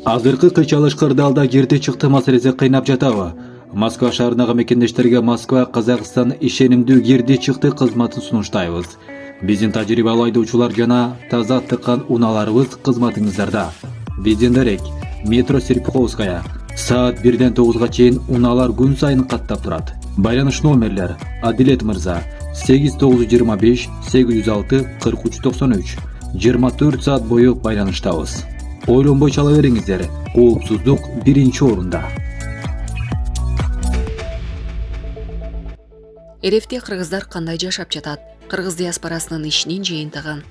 Азыркы кыйчалыш кырдаалда кирди чыкты маселеси кыйнап жатабы? Москва шаарындагы мекендештерге Москва Казакстан ишенимдүү кирди чыкты кызматын сунуштайбыз. Биздин тажрыйбалуу айдоочулар жана таза тыккан унааларыбыз кызматыңыздарда. Биздин дарек метро Серпуховская саат 1-ден 9-га чейин унаалар күн сайын каттап турат. Байланыш номерлер: Адилет мырза 8925 806 4393. 24 саат бою байланыштабыз. Ойлонбой чала бериңиздер. Коопсуздук биринчи орунда. РФте кыргыздар кандай жашап жатат? Кыргыз диаспорасынын ишинин жыйынтыгы.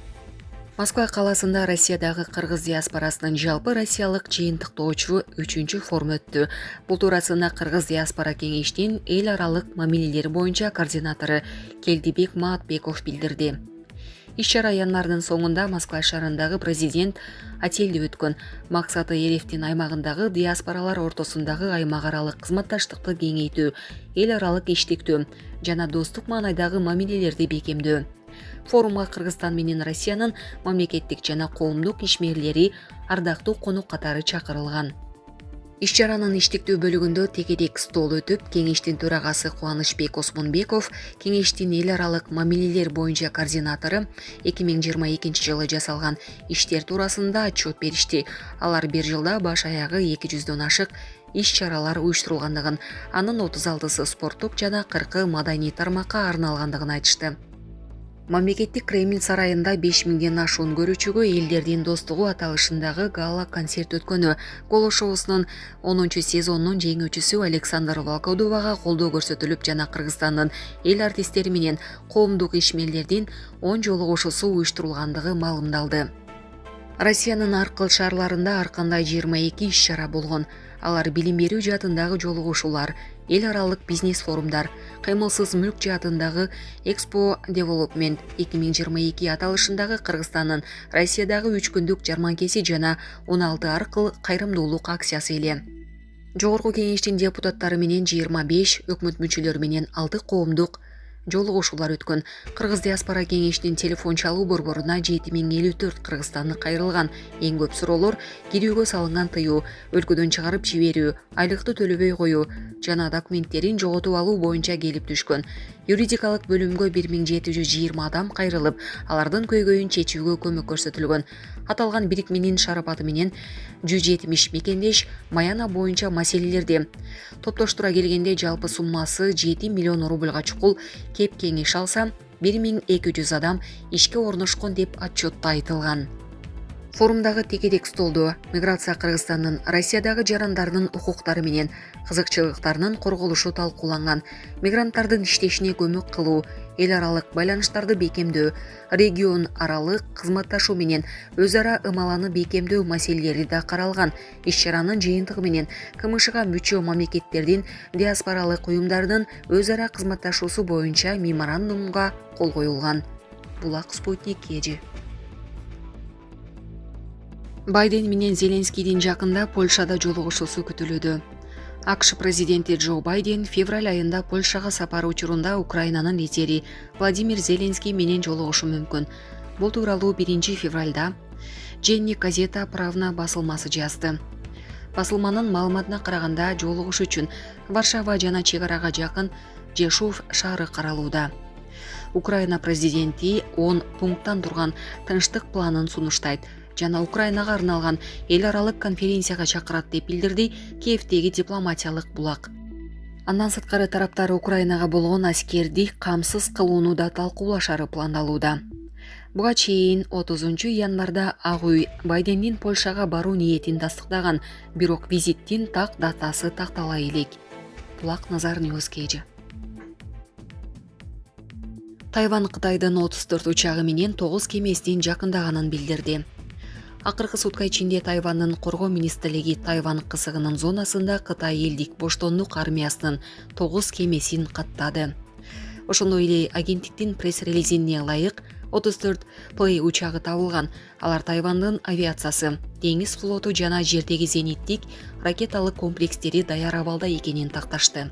Москва каласында Россиядагы кыргыз диаспорасынын жалпы россиялык жыйынтыктоочу 3-чү форум өттү. Бул туурасында Кыргыз диаспора кеңешинин эл аралык мамилелер боюнча координатору Келдибек Маатбеков билдирди. Иш-чара январдын соңунда Москва шаарындагы президент отелде өткөн. Максаты РФтин аймагындагы диаспоралар ортосундагы аймак аралык кызматташтыкты кеңейтүү, эл аралык иштиктүү жана достук маанайдагы мамилелерди бекемдөө. Форумга Кыргызстан менен Россиянын мамлекеттик жана коомдук ишмерлери ардактуу конок катары чакырылган. Иш-чаранын иштиктүү бөлүгүндө тегерек стол өтүп, кеңештин төрагасы Кубанычбек Осмонбеков, кеңештин эл аралык мамилелер боюнча координатору 2022 жылы жасалган иштер туурасында отчет беришти. Алар бир жылда баш аягы 200дөн ашык иш-чаралар уюштурулгандыгын, анын 36сы спорттук жана 40 маданий тармакка арналгандыгын айтышты. Мамлекеттик Кремль сарайында 5000ден ашуун көрүүчүгө элдердин достугу аталышындагы гала концерт өткөнү. Коло шоусунун 10-сезонунун жеңүүчүсү Александр Волкодовага колдоо көрсөтүлүп жана Кыргызстандын эл артисттери менен коомдук ишмерлердин 10 жолугушуусу уюштурулгандыгы маалымдалды. Россиянын ар кыл шаарларында ар кандай 22 иш-чара болгон. Алар билим берүү жаатындагы жолугушуулар, эл аралык бизнес форумдар, кыймылсыз мүлк жаатындагы Expo Development 2022 аталышындагы Кыргызстандын Россиядагы 3 күндүк жарманкеси жана 16 ар кыл кайрымдуулук акциясы эле. Жогорку кеңештин депутаттары менен 25, өкмөт мүчөлөрү менен 6 коомдук жолугушуулар өткөн. Кыргыз диаспора кеңешинин телефон чалуу борборуна 7054 кыргызстандык кайрылган. Эң көп суроолор кирүүгө салынган тыюу, өлкөдөн чыгарып жиберүү, айлыкты төлөбөй коюу жана документтерин жоготуп алуу боюнча келип түшкөн. Юридикалык бөлүмгө 1720 адам кайрылып, алардын көйгөйүн чечүүгө көмөк көрсөтүлгөн. Аталган бирикменин шарапаты менен 170 мекендеш маяна боюнча маселелерди топтоштура келгенде жалпы суммасы 7 миллион рубльга чукул кеп кеңеш алса, 1200 адам ишке орношкон деп отчетто айтылган. Форумдагы тегерек столдо миграция Кыргызстандын Россиядагы жарандарынын укуктары менен кызыкчылыктарынын корголушу талкууланган. Мигранттардын иштешине көмөк кылуу, эл аралык байланыштарды бекемдөө, регион аралык кызматташуу менен өз ара ымаланы бекемдөө маселелери да каралган. Иш-чаранын жыйынтыгы менен КМШга мүчө мамлекеттердин диаспоралык уюмдарынын өз ара кызматташуусу боюнча меморандумга кол коюлган. Булак Спутник Кежи. Байден менен Зеленскийдин жакында Польшада жолугушуусу күтүлүүдө. АКШ президенти Джо Байден февраль айында Польшага сапары учурунда Украинанын лидери Владимир Зеленский менен жолугушу мүмкүн. Бул тууралуу 1 февралда Женник газета Правна басылмасы жазды. Басылманын маалыматына караганда жолугуш үчүн Варшава жана чек арага жакын Жешув шаары каралууда. Украина президенти 10 пункттан турган тынчтык планын сунуштайт жана Украинага арналган эл аралык конференцияга чакырат деп билдирди Киевдеги дипломатиялык булак. Андан сырткары тараптар Украинага болгон аскерди камсыз кылууну да талкуулашары пландалууда. Буга чейин 30 январда Ак үй Байдендин Польшага баруу ниетин тастыктаган, бирок визиттин так датасы тактала элек. Булак Назар Ньюс Кежи. Тайвань Кытайдын 34 учагы менен 9 кемесинин жакындаганын билдирди. Акыркы сутка ичинде Тайвандын коргоо министрлиги Тайвань кысыгынын зонасында Кытай элдик боштондук армиясынын 9 кемесин каттады. Ошондой эле агенттиктин пресс-релизине ылайык 34 Плей учагы табылган. Алар Тайвандын авиациясы, деңиз флоту жана жердеги зениттик ракеталык комплекстери даяр абалда экенин такташты.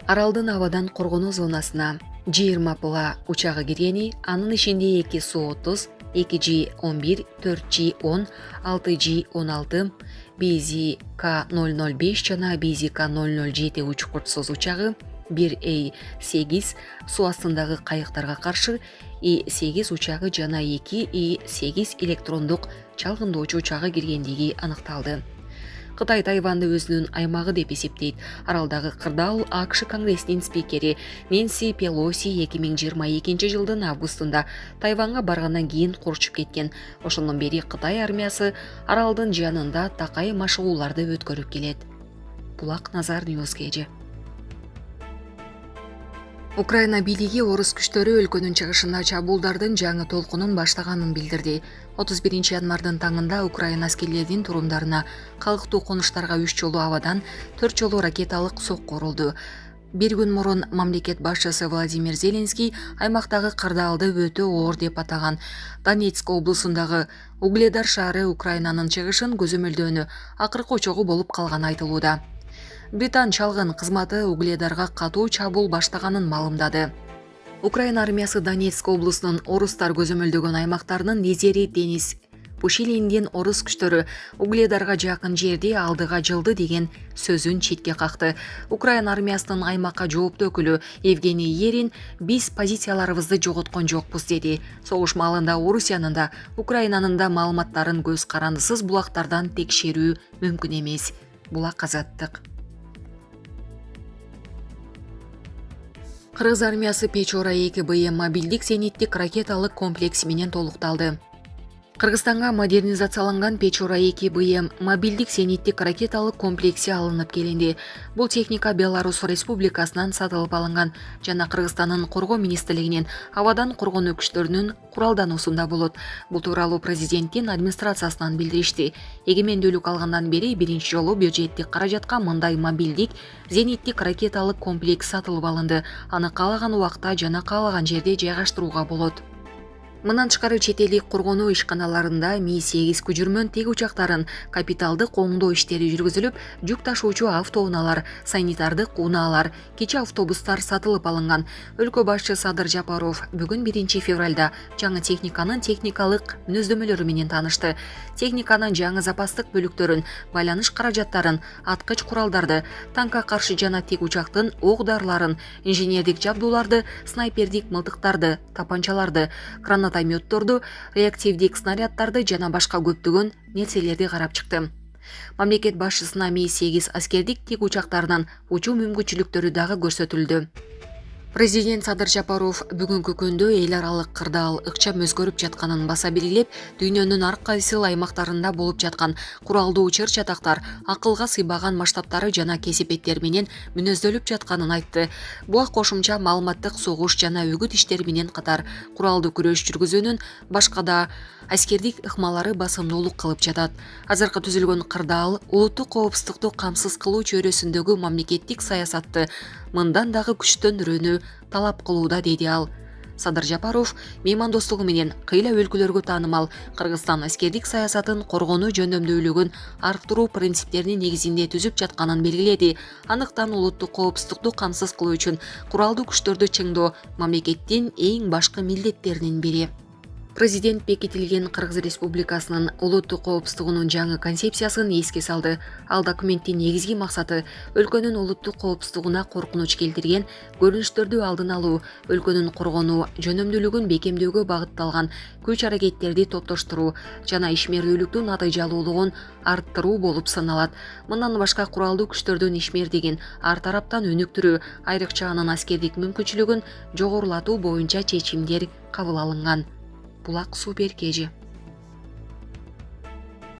Аралдын абадан коргонуу зонасына 20 Пла учагы киргени, анын ичинде 2 Су-30, 2G11, 4G10, 6G16, BZK-005 жана BZK-007 учкуртсуз учагы, 1A8 суу астындагы кайыктарга каршы И-8 учагы жана 2 И-8 электрондук чалгындоочу учагы киргендиги аныкталды. Кытай Тайванды өзүнүн аймагы деп эсептейт. Аралдагы кырдаал АКШ Конгрессинин спикери Нэнси Пелоси 2022 жылдын августунда Тайванга баргандан кийин курчуп кеткен. Ошондон бери Кытай армиясы аралдын жанында такай машыгууларды өткөрүп келет. Булак Назар Ньюскеже. Украина бийлиги орус күчтөрү өлкөнүн чыгышында чабуулдардын жаңы толкунун баштаганын билдирди. 31 январдын таңында Украина аскерлеринин турумдарына калктуу конуштарга 3 жолу абадан 4 жолу ракеталык сокку урулду. Бир күн мурун мамлекет башчысы Владимир Зеленский аймактагы кырдаалды өтө оор деп атаган. Донецк облусундагы Угледар шаары Украинанын чыгышын көзөмөлдөөнү акыркы очогу болуп калганы айтылууда. Британ чалгын кызматы Угледарга катуу чабуул баштаганын маалымдады. Украина армиясы Донецк облусунун орустар көзөмөлдөгөн аймактарынын лидери Денис Пушилиндин орус күчтөрү Угледарга жакын жерде алдыга жылды деген сөзүн четке какты. Украина армиясынын аймакка жооптуу өкүлү Евгений Ерин биз позицияларыбызды жоготкон жокпуз деди. Согуш маалында Орусиянын да Украинанын да маалыматтарын көз карандысыз булактардан текшерүү мүмкүн эмес. Булак Азаттык. Кыргыз армиясы Печора-2 БМ мобилдик зениттик ракеталык комплекси менен толукталды. Кыргызстанга модернизацияланган Печора-2 БМ мобилдик зениттик ракеталык комплекси алынып келинди. Бул техника Беларусь Республикасынан сатылып алынган жана Кыргызстандын коргоо министрлигинин абадан коргонуу күчтөрүнүн куралдануусунда болот. Бул тууралуу президенттин администрациясынан билдиришти. Эгемендүүлүк алгандан бери биринчи жолу бюджеттик каражатка мындай мобилдик зениттик ракеталык комплекс сатылып алынды. Аны каалаган убакта жана каалаган жерде жайгаштырууга болот. Мындан тышкары чет элдик коргонуу ишканаларында Ми-8 күжүрмөн тик учактарын, капиталдык оңдоо иштери жүргүзүлүп, жүк ташуучу автоунаалар, санитардык унаалар, кичи автобустар сатылып алынган. Өлкө башчысы Садыр Жапаров бүгүн 1 февралда жаңы техниканын техникалык мүнөздөмөлөрү менен таанышты. Техниканын жаңы запастык бөлүктөрүн, байланыш каражаттарын, аткыч куралдарды, танкка каршы жана тик учактын ок-дарыларын, инженердик жабдууларды, снайпердик мылтыктарды, тапанчаларды, гранатометторду, реактивдик снаряддарды жана башка көптөгөн нерселерди карап чыкты. Мамлекет башчысына Ми-8 аскердик тик учактарынын учуу мүмкүнчүлүктөрү дагы көрсөтүлдү. Президент Садыр Жапаров бүгүнкү күндө эл аралык кырдаал ыкчам өзгөрүп жатканын баса белгилеп, дүйнөнүн ар кайсы аймактарында болуп жаткан куралдуу чыр-чатактар акылга сыйбаган масштабтары жана кесепеттер менен мүнөздөлүп жатканын айтты. Буга кошумча маалыматтык согуш жана үгүт иштери менен катар куралдуу күрөш жүргүзүүнүн башка да аскердик ыкмалары басымдуулук кылып жатат. Азыркы түзүлгөн кырдаал улуттук коопсуздукту камсыз кылуу чөйрөсүндөгү мамлекеттик саясатты мындан дагы күчтөндүрүүнү талап кылууда, деди ал. Садыр Жапаров меймандостугу менен кыйла өлкөлөргө таанымал Кыргызстан аскердик саясатын коргонуу жөндөмдүүлүгүн арттыруу принциптеринин негизинде түзүп жатканын белгиледи. Андыктан улуттук коопсуздукту камсыз кылуу үчүн куралдуу күчтөрдү чыңдоо мамлекеттин эң башкы милдеттеринин бири. Президент бекитилген Кыргыз Республикасынын улуттук коопсуздугунун жаңы концепциясын эске салды. Ал документтин негизги максаты өлкөнүн улуттук коопсуздугуна коркунуч келтирген көрүнүштөрдү алдын алуу, өлкөнүн коргонуу жөнөмдүүлүгүн бекемдөөгө багытталган күч-аракеттерди топтоштуруу жана ишмердүүлүктүн натыйжалуулугун арттыруу болуп саналат. Мындан башка куралдуу күчтөрдүн ишмердигин ар тараптан өнүктүрүү, айрыкча анын аскердик мүмкүнчүлүгүн жогорулатуу боюнча чечимдер кабыл алынган. Булак Суперкежи.